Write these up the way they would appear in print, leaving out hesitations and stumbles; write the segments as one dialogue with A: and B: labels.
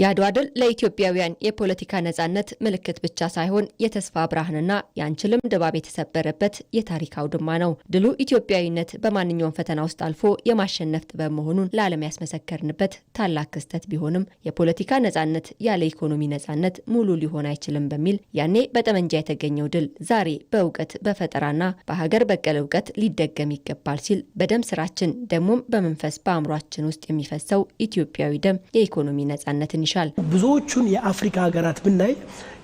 A: የአድዋ ድል ለኢትዮጵያውያን የፖለቲካ ነጻነት ምልክት ብቻ ሳይሆን የተስፋ ብርሃንና የአንችልም ድባብ የተሰበረበት የታሪክ አውድማ ነው። ድሉ ኢትዮጵያዊነት በማንኛውም ፈተና ውስጥ አልፎ የማሸነፍ ጥበብ መሆኑን ለዓለም ያስመሰከርንበት ታላቅ ክስተት ቢሆንም የፖለቲካ ነጻነት ያለ ኢኮኖሚ ነጻነት ሙሉ ሊሆን አይችልም በሚል ያኔ በጠመንጃ የተገኘው ድል ዛሬ በእውቀት በፈጠራና በሀገር በቀል እውቀት ሊደገም ይገባል ሲል በደም ስራችን ደሞም በመንፈስ በአእምሯችን ውስጥ የሚፈሰው ኢትዮጵያዊ ደም የኢኮኖሚ ነጻነትን ይሻል።
B: ብዙዎቹን የአፍሪካ ሀገራት ብናይ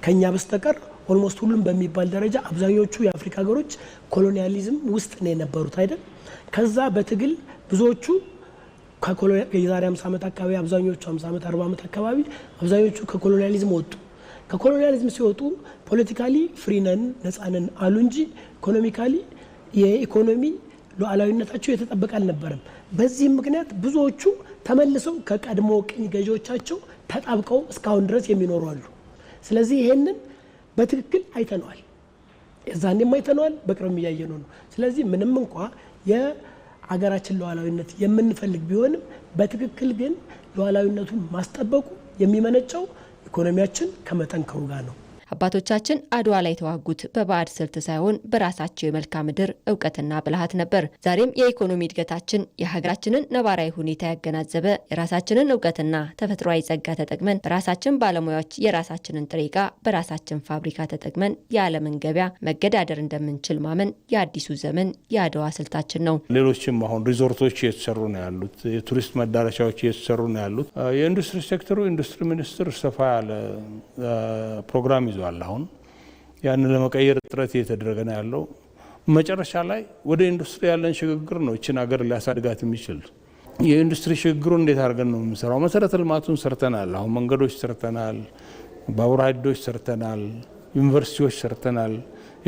B: ከኛ በስተቀር ኦልሞስት ሁሉም በሚባል ደረጃ አብዛኞቹ የአፍሪካ ሀገሮች ኮሎኒያሊዝም ውስጥ ነው የነበሩት አይደል? ከዛ በትግል ብዙዎቹ የዛሬ 50 ዓመት አካባቢ አብዛኞቹ 50 ዓመት 40 ዓመት አካባቢ አብዛኞቹ ከኮሎኒያሊዝም ወጡ። ከኮሎኒያሊዝም ሲወጡ ፖለቲካሊ ፍሪነን ነፃነን አሉ እንጂ ኢኮኖሚካሊ የኢኮኖሚ ሉዓላዊነታቸው የተጠበቀ አልነበረም። በዚህ ምክንያት ብዙዎቹ ተመልሰው ከቀድሞ ቅኝ ገዢዎቻቸው ተጣብቀው እስካሁን ድረስ የሚኖሩ አሉ። ስለዚህ ይሄንን በትክክል አይተነዋል። የዛኔም አይተነዋል፣ በቅርብም እያየነው ነው። ስለዚህ ምንም እንኳን የአገራችን ሉዓላዊነት የምንፈልግ ቢሆንም በትክክል ግን ሉዓላዊነቱን ማስጠበቁ የሚመነጨው ኢኮኖሚያችን ከመጠንከሩ ጋር ነው።
A: አባቶቻችን አድዋ ላይ ተዋጉት በባዕድ ስልት ሳይሆን በራሳቸው የመልክዓ ምድር እውቀትና ብልሃት ነበር። ዛሬም የኢኮኖሚ እድገታችን የሀገራችንን ነባራዊ ሁኔታ ያገናዘበ የራሳችንን እውቀትና ተፈጥሯዊ ጸጋ ተጠቅመን በራሳችን ባለሙያዎች የራሳችንን ጥሬ ዕቃ በራሳችን ፋብሪካ ተጠቅመን የዓለምን ገበያ መገዳደር እንደምንችል ማመን የአዲሱ ዘመን የአድዋ ስልታችን ነው።
C: ሌሎችም አሁን ሪዞርቶች እየተሰሩ ነው ያሉት፣ የቱሪስት መዳረሻዎች እየተሰሩ ነው ያሉት። የኢንዱስትሪ ሴክተሩ ኢንዱስትሪ ሚኒስትር ሰፋ ያለ ፕሮግራም አሁን ያንን ለመቀየር ጥረት እየተደረገ ነው ያለው። መጨረሻ ላይ ወደ ኢንዱስትሪ ያለን ሽግግር ነው እቺን ሀገር ሊያሳድጋት የሚችል። የኢንዱስትሪ ሽግግሩ እንዴት አድርገን ነው የምንሰራው? መሰረተ ልማቱን ሰርተናል። አሁን መንገዶች ሰርተናል፣ ባቡር ሀዲዶች ሰርተናል፣ ዩኒቨርሲቲዎች ሰርተናል፣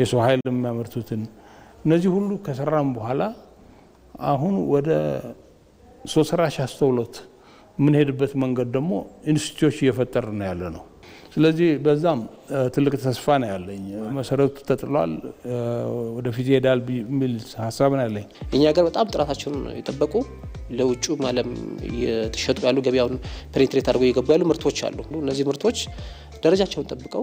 C: የሰው ኃይል የሚያመርቱትን እነዚህ ሁሉ ከሰራም በኋላ አሁን ወደ ሰው ሰራሽ አስተውሎት የምንሄድበት መንገድ ደግሞ ኢንስቲትዩቶች እየፈጠር ነው ያለ ነው። ስለዚህ በዛም ትልቅ ተስፋ ነው ያለኝ። መሰረቱ ተጥሏል፣ ወደፊት ይሄዳል የሚል ሀሳብ ነው ያለኝ።
D: እኛ ሀገር በጣም ጥራታቸውን የጠበቁ ለውጭም ዓለም እየተሸጡ ያሉ ገበያውን ፔኔትሬት አድርገው እየገቡ ያሉ ምርቶች አሉ። እነዚህ ምርቶች ደረጃቸውን ጠብቀው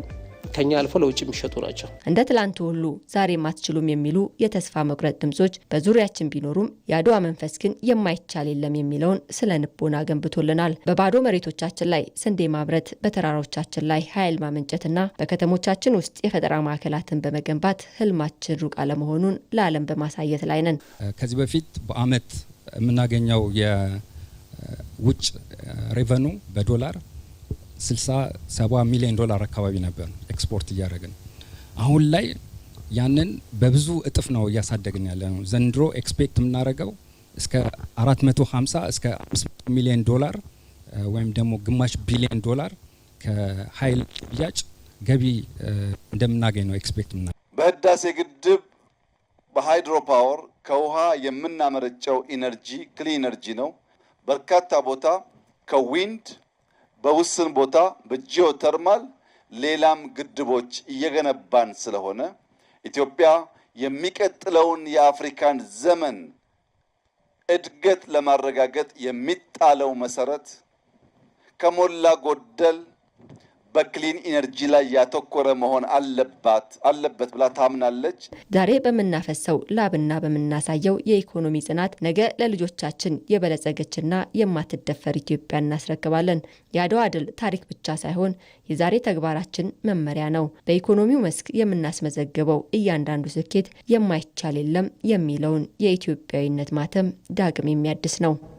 D: ከኛ አልፎ ለውጭ የሚሸጡ ናቸው።
A: እንደ ትላንቱ ሁሉ ዛሬም አትችሉም የሚሉ የተስፋ መቁረጥ ድምጾች በዙሪያችን ቢኖሩም የአድዋ መንፈስ ግን የማይቻል የለም የሚለውን ስለ ንቦና ገንብቶልናል። በባዶ መሬቶቻችን ላይ ስንዴ ማምረት፣ በተራሮቻችን ላይ ኃይል ማመንጨትና በከተሞቻችን ውስጥ የፈጠራ ማዕከላትን በመገንባት ህልማችን ሩቅ አለመሆኑን ለዓለም በማሳየት ላይ ነን።
E: ከዚህ በፊት በአመት የምናገኘው የውጭ ሬቨኑ በዶላር 60-70 ሚሊዮን ዶላር አካባቢ ነበር ኤክስፖርት እያደረግን። አሁን ላይ ያንን በብዙ እጥፍ ነው እያሳደግን ያለ ነው። ዘንድሮ ኤክስፔክት የምናደርገው እስከ 450 እስከ 500 ሚሊዮን ዶላር ወይም ደግሞ ግማሽ ቢሊዮን ዶላር ከኃይል ሽያጭ ገቢ እንደምናገኝ ነው ኤክስፔክት የምናደርገው።
F: በህዳሴ ግድብ በሃይድሮ ፓወር ከውሃ የምናመረጨው ኢነርጂ ክሊን ኢነርጂ ነው። በርካታ ቦታ ከዊንድ በውስን ቦታ በጂኦተርማል ሌላም ግድቦች እየገነባን ስለሆነ ኢትዮጵያ የሚቀጥለውን የአፍሪካን ዘመን እድገት ለማረጋገጥ የሚጣለው መሰረት ከሞላ ጎደል በክሊን ኢነርጂ ላይ ያተኮረ መሆን አለበት ብላ ታምናለች።
A: ዛሬ በምናፈሰው ላብና በምናሳየው የኢኮኖሚ ጽናት ነገ ለልጆቻችን የበለጸገችና የማትደፈር ኢትዮጵያ እናስረክባለን። የአድዋ ድል ታሪክ ብቻ ሳይሆን የዛሬ ተግባራችን መመሪያ ነው። በኢኮኖሚው መስክ የምናስመዘግበው እያንዳንዱ ስኬት የማይቻል የለም የሚለውን የኢትዮጵያዊነት ማተም ዳግም የሚያድስ ነው።